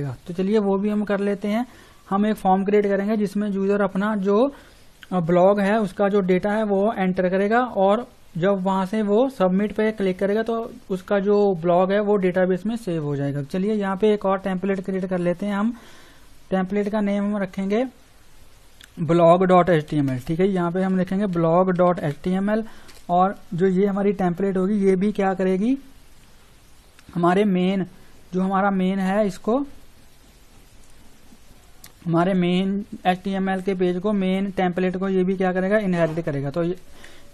तो चलिए वो भी हम कर लेते हैं। हम एक फॉर्म क्रिएट करेंगे जिसमें यूजर अपना जो ब्लॉग है उसका जो डेटा है वो एंटर करेगा, और जब वहां से वो सबमिट पे क्लिक करेगा तो उसका जो ब्लॉग है वो डेटाबेस में सेव हो जाएगा। चलिए यहाँ पे एक और टेम्पलेट क्रिएट कर लेते हैं। हम टेम्पलेट का नेम हम रखेंगे blog.html। ठीक है, यहाँ पे हम लिखेंगे blog.html, और जो ये हमारी टेम्पलेट होगी ये भी क्या करेगी, हमारे मेन जो हमारा मेन है इसको, हमारे मेन HTML के पेज को, मेन टेम्पलेट को ये भी क्या करेगा, इनहेरिट करेगा। तो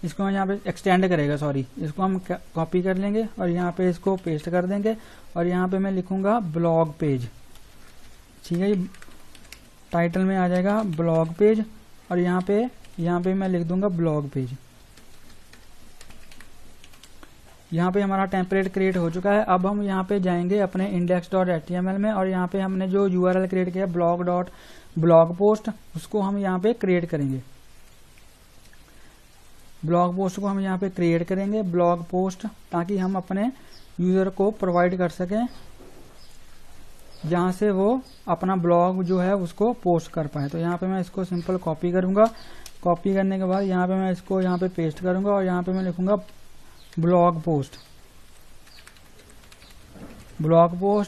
इसको यहाँ पे एक्सटेंड करेगा, सॉरी, इसको हम कॉपी कर लेंगे और यहाँ पे इसको पेस्ट कर देंगे, और यहाँ पे मैं लिखूंगा ब्लॉग पेज। ठीक है, टाइटल में आ जाएगा ब्लॉग पेज, और यहाँ पे मैं लिख दूंगा ब्लॉग पेज। यहाँ पे हमारा टेम्पलेट क्रिएट हो चुका है। अब हम यहाँ पे जाएंगे अपने index.html में, और यहाँ पे हमने जो URL क्रिएट किया blog पोस्ट, उसको हम यहाँ पे क्रिएट करेंगे। ब्लॉग पोस्ट को हम यहाँ पे क्रिएट करेंगे, ब्लॉग पोस्ट, ताकि हम अपने यूजर को प्रोवाइड कर सकें जहाँ से वो अपना ब्लॉग जो है उसको पोस्ट कर पाए। तो यहाँ पे मैं इसको सिंपल कॉपी करूंगा। कॉपी करने के बाद यहाँ पे मैं इसको यहाँ पे पेस्ट करूंगा, और यहाँ पे मैं लिखूंगा ब्लॉग पोस्ट,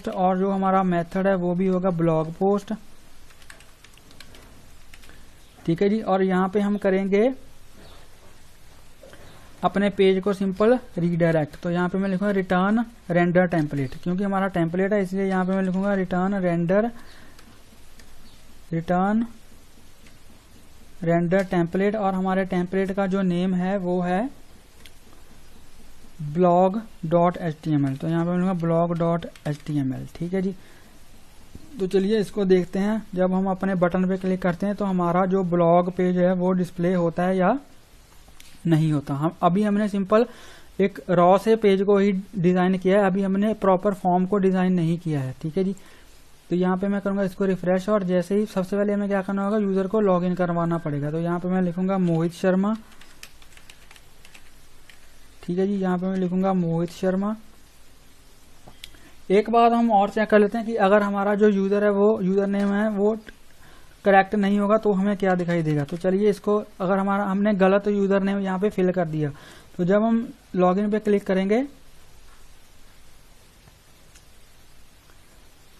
और जो हमारा मेथड है वो भी होगा ब्लॉग पोस्ट। ठीक है जी, और यहाँ पे हम करेंगे अपने पेज को सिंपल रीडायरेक्ट। तो यहाँ पे मैं लिखूंगा रिटर्न रेंडर टेम्पलेट, क्योंकि हमारा टेम्पलेट है इसलिए यहाँ पे मैं लिखूंगा रिटर्न रेंडर टेम्पलेट, और हमारे टेम्पलेट का जो नेम है वो है blog.html। तो यहाँ पे मैं लिखूंगा blog.html। ठीक है जी, तो चलिए इसको देखते हैं। जब हम अपने बटन पे क्लिक करते हैं तो हमारा जो ब्लॉग पेज है वो डिस्प्ले होता है या नहीं होता। हमने सिंपल एक रॉ से पेज को ही डिजाइन किया है, अभी हमने प्रॉपर फॉर्म को डिजाइन नहीं किया है। ठीक है जी, तो यहाँ पे मैं करूंगा इसको रिफ्रेश, और जैसे ही सबसे पहले हमें क्या करना होगा, यूजर को लॉग इन करवाना पड़ेगा। तो यहाँ पे मैं लिखूंगा मोहित शर्मा। ठीक है जी, यहाँ पे मैं लिखूंगा मोहित शर्मा। एक बात हम और चेक कर लेते हैं कि अगर हमारा जो यूजर है वो यूजर नेम है वो करेक्ट नहीं होगा तो हमें क्या दिखाई देगा। तो चलिए इसको, अगर हमने गलत यूजर नेम यहाँ पे फिल कर दिया, तो जब हम लॉगिन पे क्लिक करेंगे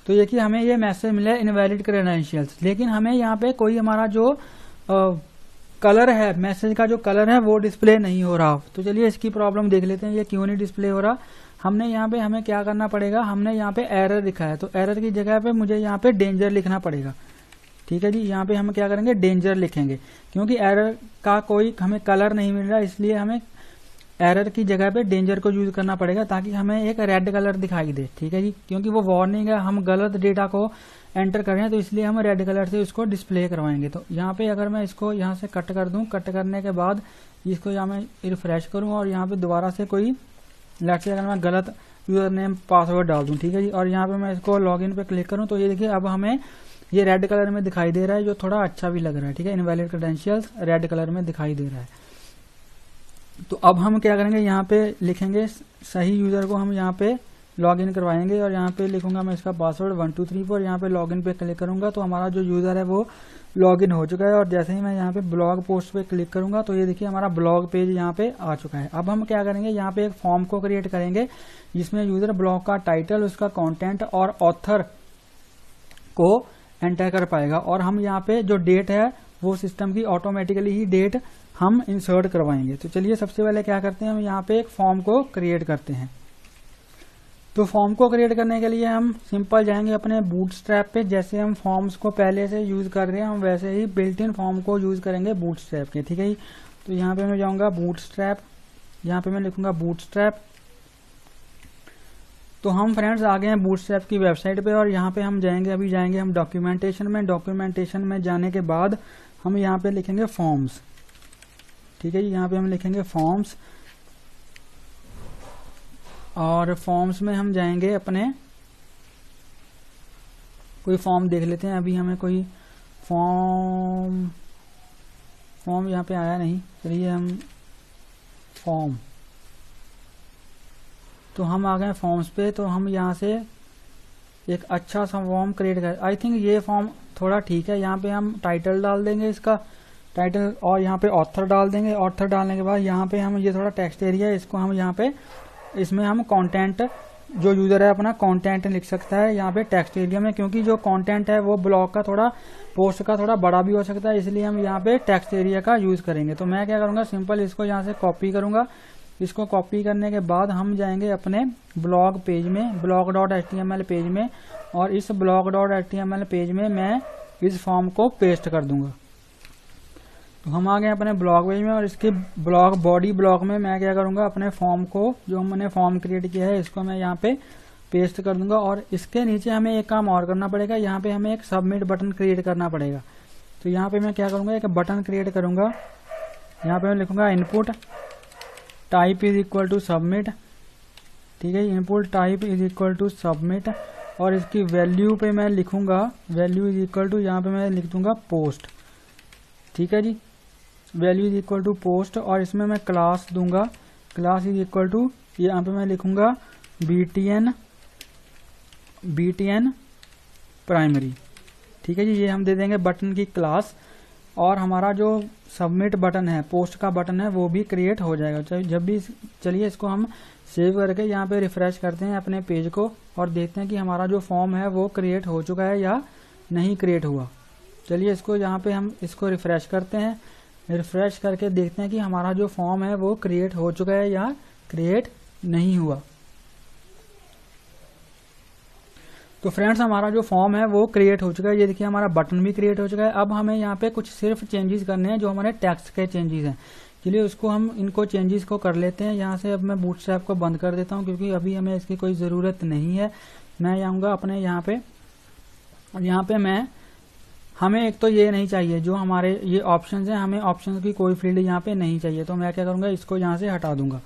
तो ये कि हमें ये मैसेज मिला इनवैलिड क्रेडेंशियल्स, लेकिन हमें यहाँ पे कोई हमारा जो कलर है, मैसेज का जो कलर है वो डिस्प्ले नहीं हो रहा। तो चलिए इसकी प्रॉब्लम देख लेते हैं, ये क्यों नहीं डिस्प्ले हो रहा। हमने यहाँ पे, हमें क्या करना पड़ेगा, हमने यहाँ पे एरर लिखा है, तो एरर की जगह पे मुझे यहाँ पे डेंजर लिखना पड़ेगा। ठीक है जी, यहाँ पे हम क्या करेंगे, डेंजर लिखेंगे, क्योंकि एरर का कोई हमें कलर नहीं मिल रहा, इसलिए हमें एरर की जगह पे डेंजर को यूज करना पड़ेगा, ताकि हमें एक रेड कलर दिखाई दे। ठीक है जी, क्योंकि वो वार्निंग है, हम गलत डेटा को एंटर कर रहे हैं, तो इसलिए हम रेड कलर से उसको डिस्प्ले करवाएंगे। तो यहाँ पे अगर मैं इसको यहाँ से कट कर दूं, कट करने के बाद इसको यहाँ मैं रिफ्रेश करूँ, और यहाँ पे दोबारा से कोई लेट से अगर मैं गलत यूजर नेम पासवर्ड डाल दूं, ठीक है जी, और यहाँ पे मैं इसको लॉगिन पे क्लिक करूँ, तो ये देखिए अब हमें ये रेड कलर में दिखाई दे रहा है, जो थोड़ा अच्छा भी लग रहा है। ठीक है, इनवैलिड क्रेडेंशियल्स रेड कलर में दिखाई दे रहा है। तो अब हम क्या करेंगे, यहाँ पे लिखेंगे सही यूजर को हम यहाँ पे लॉगिन करवाएंगे, और यहाँ पे लिखूंगा मैं इसका पासवर्ड 1234। यहाँ पे लॉगिन पे क्लिक करूंगा तो हमारा जो यूजर है वो लॉगिन हो चुका है, और जैसे ही मैं यहाँ पे ब्लॉग पोस्ट पे क्लिक करूंगा तो ये देखिए हमारा ब्लॉग पेज यहाँ पे आ चुका है। अब हम क्या करेंगे, यहाँ पे एक फॉर्म को क्रिएट करेंगे जिसमें यूजर ब्लॉग का टाइटल, उसका कॉन्टेंट और ऑथर को एंटर कर पाएगा, और हम यहाँ पे जो डेट है वो सिस्टम की ऑटोमेटिकली ही डेट हम इंसर्ट करवाएंगे। तो चलिए सबसे पहले क्या करते हैं, हम यहाँ पे एक फॉर्म को क्रिएट करते हैं। तो फॉर्म को क्रिएट करने के लिए हम सिंपल जाएंगे अपने बूटस्ट्रैप पे। जैसे हम फॉर्म्स को पहले से यूज कर रहे हैं, हम वैसे ही बिल्ट इन फॉर्म को यूज करेंगे बूटस्ट्रैप के। ठीक है जी, तो यहाँ पे मैं जाऊंगा बूटस्ट्रैप, यहाँ पे मैं लिखूंगा बूटस्ट्रैप। तो हम फ्रेंड्स आ गए हैं बूटस्ट्रैप की वेबसाइट पे, और यहाँ पे हम जाएंगे, अभी जाएंगे हम डॉक्यूमेंटेशन में। डॉक्यूमेंटेशन में जाने के बाद हम यहाँ पे लिखेंगे फॉर्म्स। ठीक है जी, यहाँ पे हम लिखेंगे फॉर्म्स, और फॉर्म्स में हम जाएंगे अपने, कोई फॉर्म देख लेते हैं। अभी हमें कोई फॉर्म यहाँ पे आया नहीं, चलिए हम फॉर्म, तो हम आ गए फॉर्म्स पे। तो हम यहाँ से एक अच्छा सा फॉर्म क्रिएट कर। आई थिंक ये फॉर्म थोड़ा ठीक है। यहाँ पे हम टाइटल डाल देंगे, इसका टाइटल, और यहाँ पे ऑथर डाल देंगे। ऑथर डालने के बाद यहाँ पे हम ये थोड़ा टेक्स्ट एरिया है, इसको हम यहाँ पे इसमें हम कंटेंट, जो यूजर है अपना कंटेंट लिख सकता है यहाँ पे टेक्स्ट एरिया में, क्योंकि जो कंटेंट है वो ब्लॉग का थोड़ा, पोस्ट का थोड़ा बड़ा भी हो सकता है, इसलिए हम यहाँ पे टेक्स्ट एरिया का यूज करेंगे। तो मैं क्या करूंगा, सिंपल इसको यहाँ से कॉपी करूंगा। इसको कॉपी करने के बाद हम जाएंगे अपने ब्लॉग पेज में, blog.html पेज में, और इस blog.html पेज में मैं इस फॉर्म को पेस्ट कर दूंगा। तो हम आ गए अपने ब्लॉग पेज में, और इसके ब्लॉग बॉडी ब्लॉग में मैं क्या करूंगा, अपने फॉर्म को, जो हमने फॉर्म क्रिएट किया है, इसको मैं यहाँ पे पेस्ट कर दूंगा। और इसके नीचे हमें एक काम और करना पड़ेगा, यहाँ पे हमें एक सबमिट बटन क्रिएट करना पड़ेगा। तो यहाँ पे मैं क्या करूंगा, एक बटन क्रिएट करूंगा। यहाँ पे मैं लिखूंगा input type is equal to submit. ठीक है, input type is equal to submit, और इसकी वैल्यू पे मैं लिखूंगा, वैल्यू इज इक्वल टू, यहाँ पे मैं लिख दूंगा पोस्ट। ठीक है जी, value is equal to post, और इसमें मैं क्लास दूंगा, क्लास इज इक्वल टू, यहाँ पे मैं लिखूंगा btn प्राइमरी। ठीक है जी, ये हम दे देंगे बटन की क्लास, और हमारा जो सबमिट बटन है, पोस्ट का बटन है, वो भी क्रिएट हो जाएगा जब भी। चलिए इसको हम सेव करके यहाँ पे रिफ्रेश करते हैं अपने पेज को, और देखते हैं कि हमारा जो फॉर्म है वो क्रिएट हो चुका है या नहीं क्रिएट हुआ। चलिए इसको यहाँ पे हम इसको रिफ्रेश करते हैं, रिफ्रेश करके देखते हैं कि हमारा जो फॉर्म है वो क्रिएट हो चुका है या क्रिएट नहीं हुआ। तो फ्रेंड्स, हमारा जो फॉर्म है वो क्रिएट हो चुका है। ये देखिए हमारा बटन भी क्रिएट हो चुका है। अब हमें यहाँ पे कुछ सिर्फ चेंजेस करने हैं, जो हमारे टेक्स्ट के चेंजेस हैं। चलिए उसको हम, इनको चेंजेस को कर लेते हैं। यहाँ से अब मैं बूटस्ट्रैप को बंद कर देता हूँ, क्योंकि अभी हमें इसकी कोई ज़रूरत नहीं है। मैं आऊँगा अपने यहाँ पे, मैं, हमें एक तो ये नहीं चाहिए, जो हमारे ये ऑप्शंस हैं, हमें ऑप्शंस की कोई फील्ड यहाँ पे नहीं चाहिए। तो मैं क्या करूँगा, इसको यहाँ से हटा दूंगा।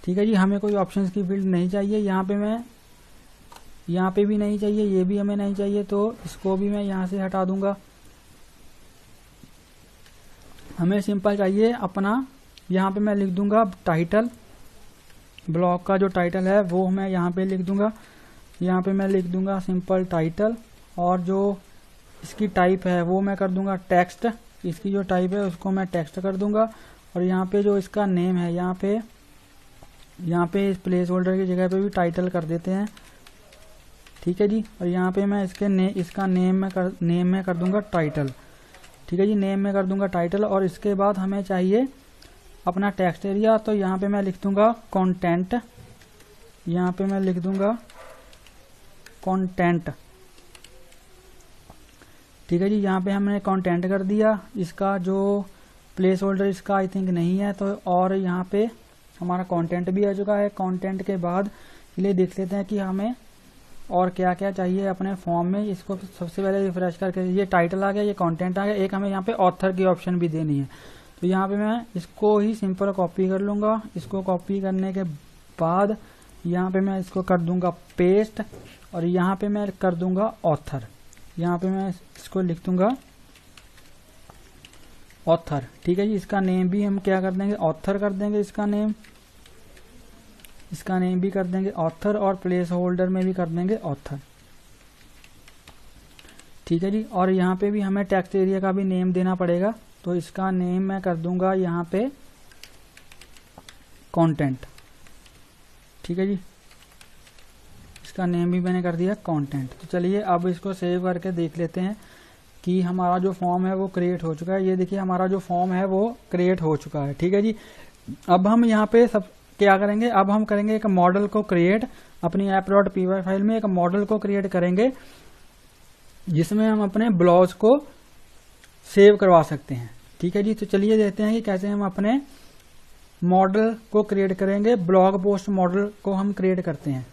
ठीक है जी, हमें कोई ऑप्शंस की फील्ड नहीं चाहिए। यहाँ पे मैं, यहाँ पे भी नहीं चाहिए, ये भी हमें नहीं चाहिए, तो इसको भी मैं यहाँ से हटा दूंगा। हमें सिंपल चाहिए अपना, यहाँ पे मैं लिख दूंगा टाइटल, ब्लॉग का जो टाइटल है वो मैं यहाँ पे लिख दूंगा। यहाँ पे मैं लिख दूंगा सिंपल टाइटल, और जो इसकी टाइप है वो मैं कर दूंगा टेक्स्ट। इसकी जो टाइप है उसको मैं टेक्स्ट कर दूंगा। और यहाँ पे जो इसका नेम है, यहाँ पे इस प्लेस होल्डर की जगह पे भी टाइटल कर देते हैं। ठीक है जी, और यहाँ पे मैं इसका नेम में कर दूंगा टाइटल। ठीक है जी, नेम में कर दूंगा टाइटल। और इसके बाद हमें चाहिए अपना टेक्स्ट एरिया, तो यहाँ पे मैं लिख दूंगा कंटेंट। यहाँ पे मैं लिख दूंगा कंटेंट। ठीक है जी, यहाँ पे हमने कंटेंट कर दिया। इसका जो प्लेस होल्डर इसका आई थिंक नहीं है, तो और यहाँ पे हमारा कंटेंट भी आ चुका है। कंटेंट के बाद चलिए देख लेते हैं कि हमें और क्या क्या चाहिए अपने फॉर्म में। इसको सबसे पहले रिफ्रेश करके, ये टाइटल आ गया, ये कंटेंट आ गया, एक हमें यहाँ पे ऑथर की ऑप्शन भी देनी है। तो यहाँ पे मैं इसको ही सिंपल कॉपी कर लूंगा। इसको कॉपी करने के बाद यहाँ पे मैं इसको कर दूंगा पेस्ट, और यहाँ पे मैं कर दूंगा ऑथर। यहाँ पे मैं इसको लिख दूंगा ऑथर। ठीक है जी, इसका नेम भी हम क्या कर देंगे, ऑथर कर देंगे। इसका नेम भी कर देंगे ऑथर, और प्लेस होल्डर में भी कर देंगे ऑथर। ठीक है जी, और यहाँ पे भी हमें टेक्स्ट एरिया का भी नेम देना पड़ेगा। तो इसका नेम मैं कर दूंगा यहाँ पे कंटेंट। ठीक है जी, इसका नेम भी मैंने कर दिया कंटेंट। तो चलिए अब इसको सेव करके देख लेते हैं कि हमारा जो फॉर्म है वो क्रिएट हो चुका है। ये देखिए हमारा जो फॉर्म है वो क्रिएट हो चुका है। ठीक है जी, अब हम यहाँ पे सब क्या करेंगे, अब हम करेंगे एक मॉडल को क्रिएट, अपनी app.py फाइल में एक मॉडल को क्रिएट करेंगे, जिसमें हम अपने ब्लॉग्स को सेव करवा सकते हैं। ठीक है जी, तो चलिए देखते हैं कि कैसे हम अपने मॉडल को क्रिएट करेंगे। ब्लॉग पोस्ट मॉडल को हम क्रिएट करते हैं।